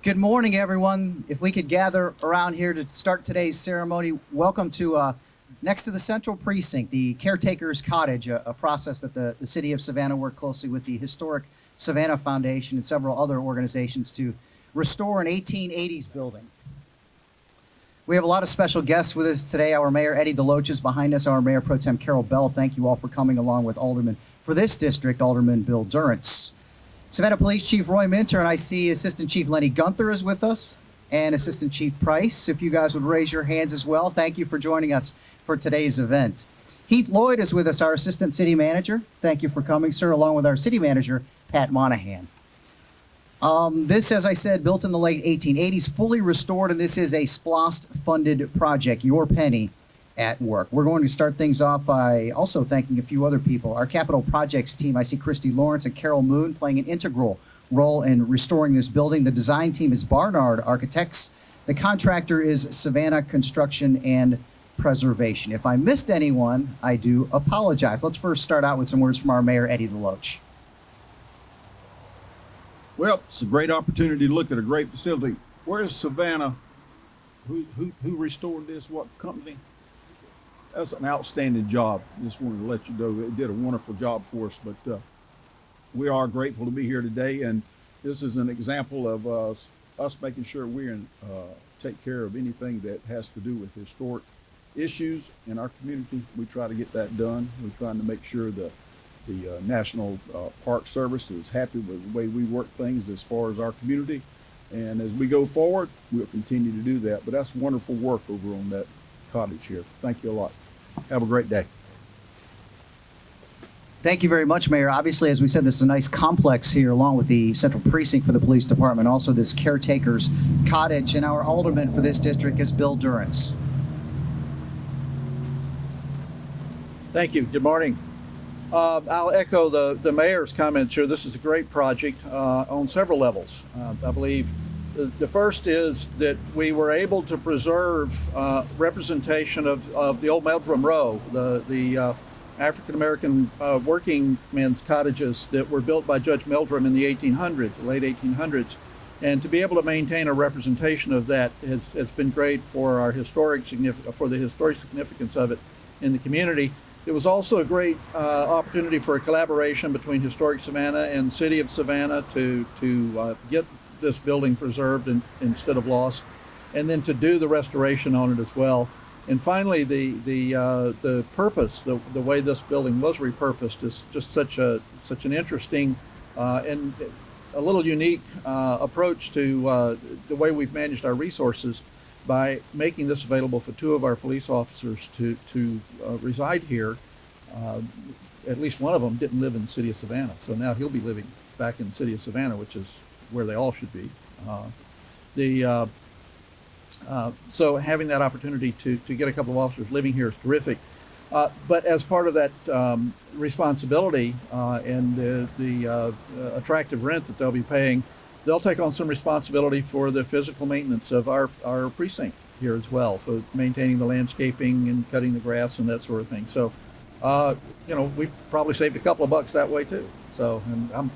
Good morning, everyone. If we could gather around here to start today's ceremony, welcome to next to the Central Precinct, the Caretakers Cottage, a process that the City of Savannah worked closely with the Historic Savannah Foundation and several other organizations to restore an 1880s building. We have a lot of special guests with us today. Our Mayor Eddie DeLoach is behind us, our Mayor Pro Tem Carol Bell. Thank you all for coming, along with Alderman for this district, Alderman Bill Durrance. Savannah Police Chief Roy Minter, and I see Assistant Chief Lenny Gunther is with us, and Assistant Chief Price. If you guys would raise your hands as well, thank you for joining us for today's event. Heath Lloyd is with us, our Assistant City Manager. Thank you for coming, sir, along with our City Manager, Pat Monahan. This, as I said, built in the late 1880s, fully restored, and this is a SPLOST-funded project, your penny at work. We're going to start things off by also thanking a few other people. Our capital projects team, I see Christy Lawrence and Carol Moon playing an integral role in restoring this building. The design team is Barnard Architects. The contractor is Savannah Construction and Preservation. If I missed anyone, I do apologize. Let's first start out with some words from our Mayor, Eddie DeLoach. Well, it's a great opportunity to look at a great facility. Where's Savannah? Who restored this? What company? That's an outstanding job. Just wanted to let you know they did a wonderful job for us. But we are grateful to be here today, and this is an example of us making sure we take care of anything that has to do with historic issues in our community. We try to get that done. We're trying to make sure that the National Park Service is happy with the way we work things as far as our community. And as we go forward, we'll continue to do that. But that's wonderful work over on that cottage here. Thank you a lot. Have a great day. Thank you very much, Mayor. Obviously, as we said, this is a nice complex here, along with the Central Precinct for the Police Department, also this Caretakers Cottage, and our Alderman for this district is Bill Durrance. Thank you. Good morning. I'll echo the mayor's comments here. This is a great project on several levels. I believe the first is that we were able to preserve representation of the old Meldrum Row, the African-American working men's cottages that were built by Judge Meldrum in the 1800s, the late 1800s. And to be able to maintain a representation of that has been great for our historic significance of it in the community. It was also a great opportunity for a collaboration between Historic Savannah and City of Savannah to get this building preserved instead of lost, and then to do the restoration on it as well. And finally, the purpose, the way this building was repurposed, is just such an interesting and a little unique approach to the way we've managed our resources by making this available for two of our police officers to reside here. At least one of them didn't live in the city of Savannah, so now he'll be living back in the city of Savannah, which is where they all should be. So having that opportunity to get a couple of officers living here is terrific. But as part of that responsibility and the attractive rent that they'll be paying, they'll take on some responsibility for the physical maintenance of our precinct here as well, for maintaining the landscaping and cutting the grass and that sort of thing. So, we've probably saved a couple of bucks that way too. So, and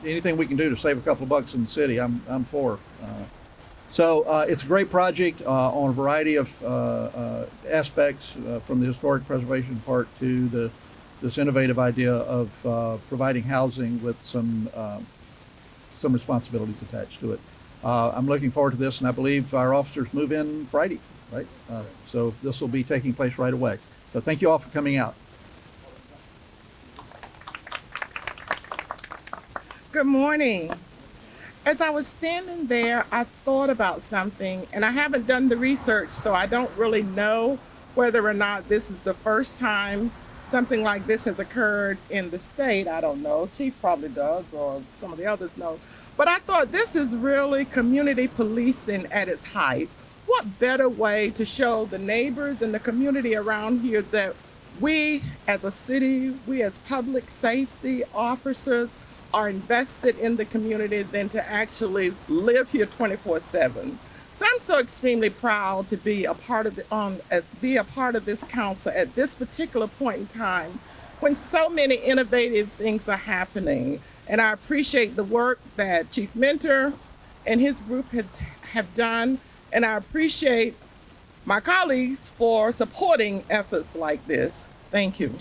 anything we can do to save a couple of bucks in the city, I'm for. So it's a great project on a variety of aspects, from the historic preservation part to this innovative idea of providing housing with some responsibilities attached to it. I'm looking forward to this, and I believe our officers move in Friday, right? So this will be taking place right away. So thank you all for coming out. Good morning. As I was standing there, I thought about something, and I haven't done the research, so I don't really know whether or not this is the first time something like this has occurred in the state. I don't know. Chief probably does, or some of the others know. But I thought this is really community policing at its height. What better way to show the neighbors and the community around here that we as a city, we as public safety officers are invested in the community than to actually live here 24/7. So I'm so extremely proud to be a part of this council at this particular point in time when so many innovative things are happening. And I appreciate the work that Chief Minter and his group have done, and I appreciate my colleagues for supporting efforts like this. Thank you.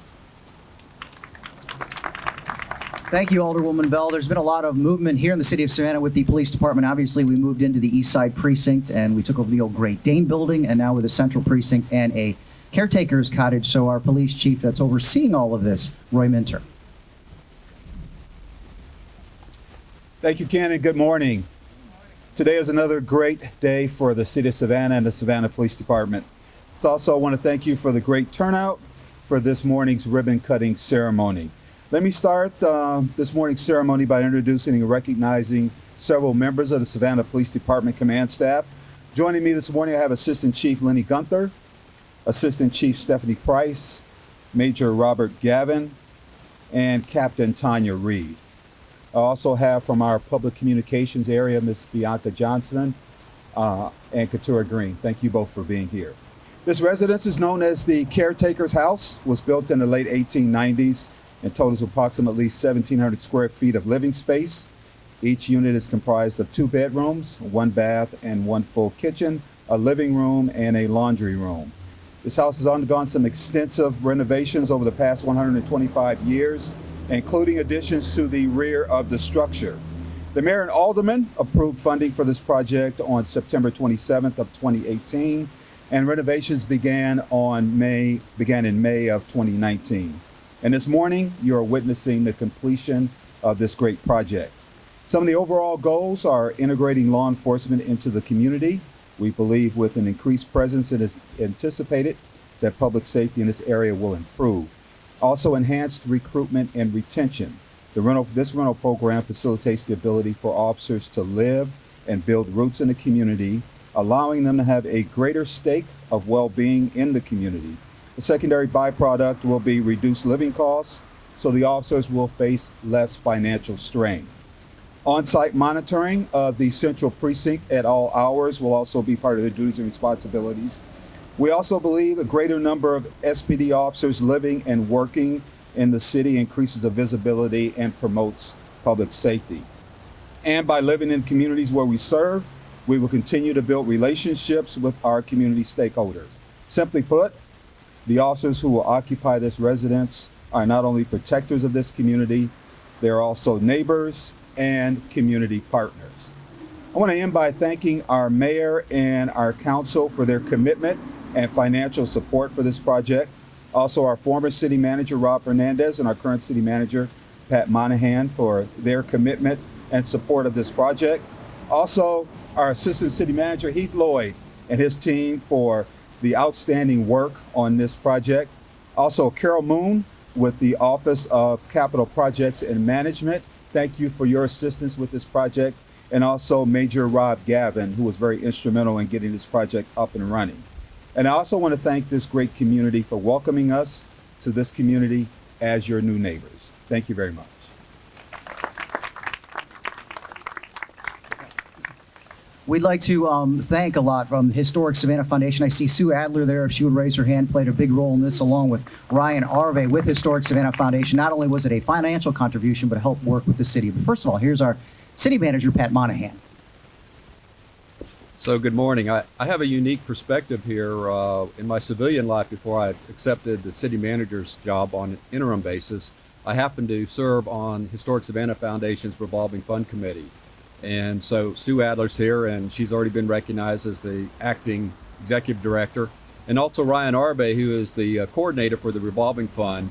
Thank you, Alderwoman Bell. There's been a lot of movement here in the city of Savannah with the police department. Obviously, we moved into the East Side Precinct and we took over the old Great Dane building, and now with a Central Precinct and a Caretakers Cottage. So our police chief that's overseeing all of this, Roy Minter. Thank you, Ken, and good morning. Today is another great day for the city of Savannah and the Savannah Police Department. So also, I want to thank you for the great turnout for this morning's ribbon cutting ceremony. Let me start this morning's ceremony by introducing and recognizing several members of the Savannah Police Department command staff. Joining me this morning, I have Assistant Chief Lenny Gunther, Assistant Chief Stephanie Price, Major Robert Gavin, and Captain Tanya Reed. I also have from our public communications area, Ms. Bianca Johnson and Katura Green. Thank you both for being here. This residence is known as the Caretaker's House, was built in the late 1890s and totals approximately 1,700 square feet of living space. Each unit is comprised of 2 bedrooms, 1 bath, and 1 full kitchen, a living room, and a laundry room. This house has undergone some extensive renovations over the past 125 years, including additions to the rear of the structure. The mayor and aldermen approved funding for this project on September 27th of 2018, and renovations began in May of 2019. And this morning, you are witnessing the completion of this great project. Some of the overall goals are integrating law enforcement into the community. We believe with an increased presence, it is anticipated that public safety in this area will improve. Also, enhanced recruitment and retention. This rental program facilitates the ability for officers to live and build roots in the community, allowing them to have a greater stake of well-being in the community. The secondary byproduct will be reduced living costs, so the officers will face less financial strain. On-site monitoring of the Central Precinct at all hours will also be part of their duties and responsibilities. We also believe a greater number of SPD officers living and working in the city increases the visibility and promotes public safety. And by living in communities where we serve, we will continue to build relationships with our community stakeholders. Simply put, the officers who will occupy this residence are not only protectors of this community, they're also neighbors and community partners. I want to end by thanking our mayor and our council for their commitment and financial support for this project. Also, our former city manager, Rob Hernandez, and our current city manager, Pat Monahan, for their commitment and support of this project. Also, our assistant city manager, Heath Lloyd, and his team for the outstanding work on this project. Also, Carol Moon with the Office of Capital Projects and Management. Thank you for your assistance with this project. And also Major Rob Gavin, who was very instrumental in getting this project up and running. And I also want to thank this great community for welcoming us to this community as your new neighbors. Thank you very much. We'd like to thank a lot from the Historic Savannah Foundation. I see Sue Adler there. If she would raise her hand, played a big role in this, along with Ryan Arve with Historic Savannah Foundation. Not only was it a financial contribution, but helped work with the city. But first of all, here's our city manager, Pat Monahan. So good morning. I have a unique perspective here in my civilian life. Before I accepted the city manager's job on an interim basis, I happened to serve on Historic Savannah Foundation's revolving fund committee. And so Sue Adler's here, and she's already been recognized as the acting executive director. And also Ryan Arbe, who is the coordinator for the revolving fund.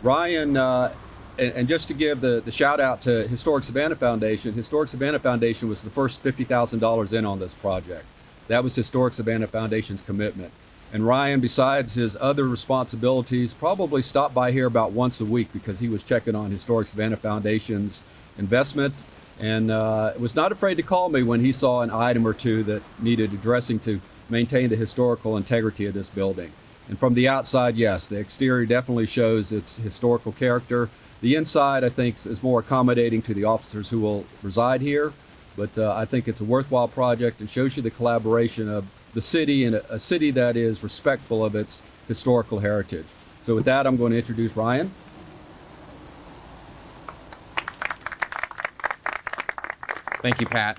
Ryan, and just to give the shout out to Historic Savannah Foundation was the first $50,000 in on this project. That was Historic Savannah Foundation's commitment. And Ryan, besides his other responsibilities, probably stopped by here about once a week because he was checking on Historic Savannah Foundation's investment, and was not afraid to call me when he saw an item or two that needed addressing to maintain the historical integrity of this building. And from the outside, yes, the exterior definitely shows its historical character. The inside, I think, is more accommodating to the officers who will reside here. But I think it's a worthwhile project and shows you the collaboration of the city and a city that is respectful of its historical heritage. So with that, I'm going to introduce Ryan. Thank you, Pat.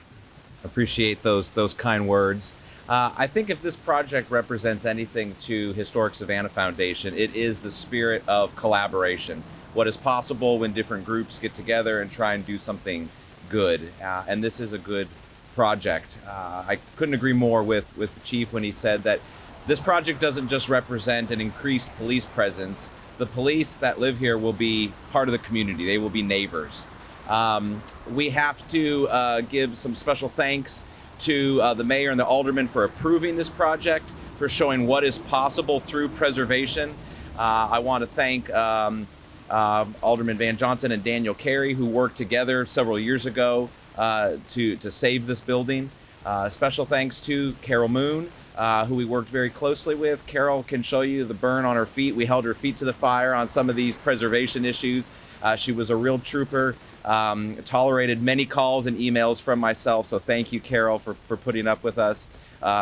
Appreciate those kind words. I think if this project represents anything to Historic Savannah Foundation, it is the spirit of collaboration. What is possible when different groups get together and try and do something good. And this is a good project. I couldn't agree more with the chief when he said that this project doesn't just represent an increased police presence. The police that live here will be part of the community. They will be neighbors. We have to give some special thanks to the mayor and the aldermen for approving this project, for showing what is possible through preservation. I want to thank Alderman Van Johnson and Daniel Carey, who worked together several years ago to save this building. Special thanks to Carol Moon, who we worked very closely with. Carol can show you the burn on her feet. We held her feet to the fire on some of these preservation issues. She was a real trooper, tolerated many calls and emails from myself, so thank you, Carol, for putting up with us.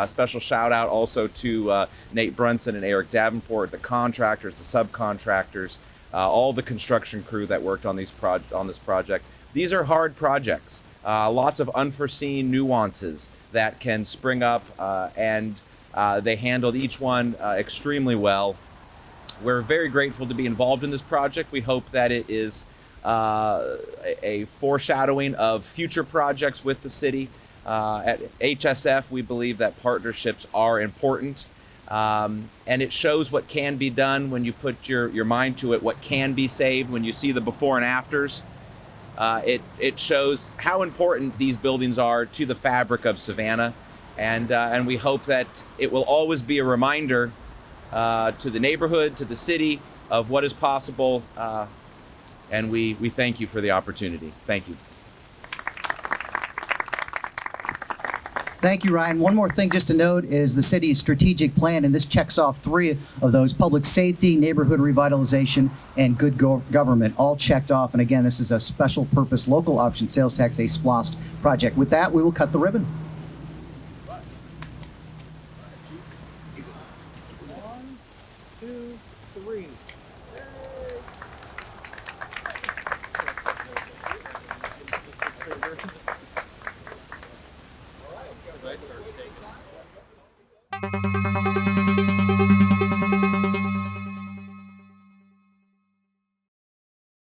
Special shout out also to Nate Brunson and Eric Davenport, the contractors, the subcontractors, all the construction crew that worked on this project. These are hard projects, lots of unforeseen nuances that can spring up, and they handled each one extremely well. We're very grateful to be involved in this project. We hope that it is a foreshadowing of future projects with the city. At HSF, we believe that partnerships are important, and it shows what can be done when you put your mind to it, what can be saved when you see the before and afters. It shows how important these buildings are to the fabric of Savannah, and we hope that it will always be a reminder to the neighborhood, to the city, of what is possible, and we thank you for the opportunity. Thank you. Thank you, Ryan. One more thing just to note is the city's strategic plan, and this checks off 3 of those: public safety, neighborhood revitalization, and good government, all checked off. And again, this is a special purpose local option sales tax, a SPLOST project. With that, we will cut the ribbon. 1, 2, 3.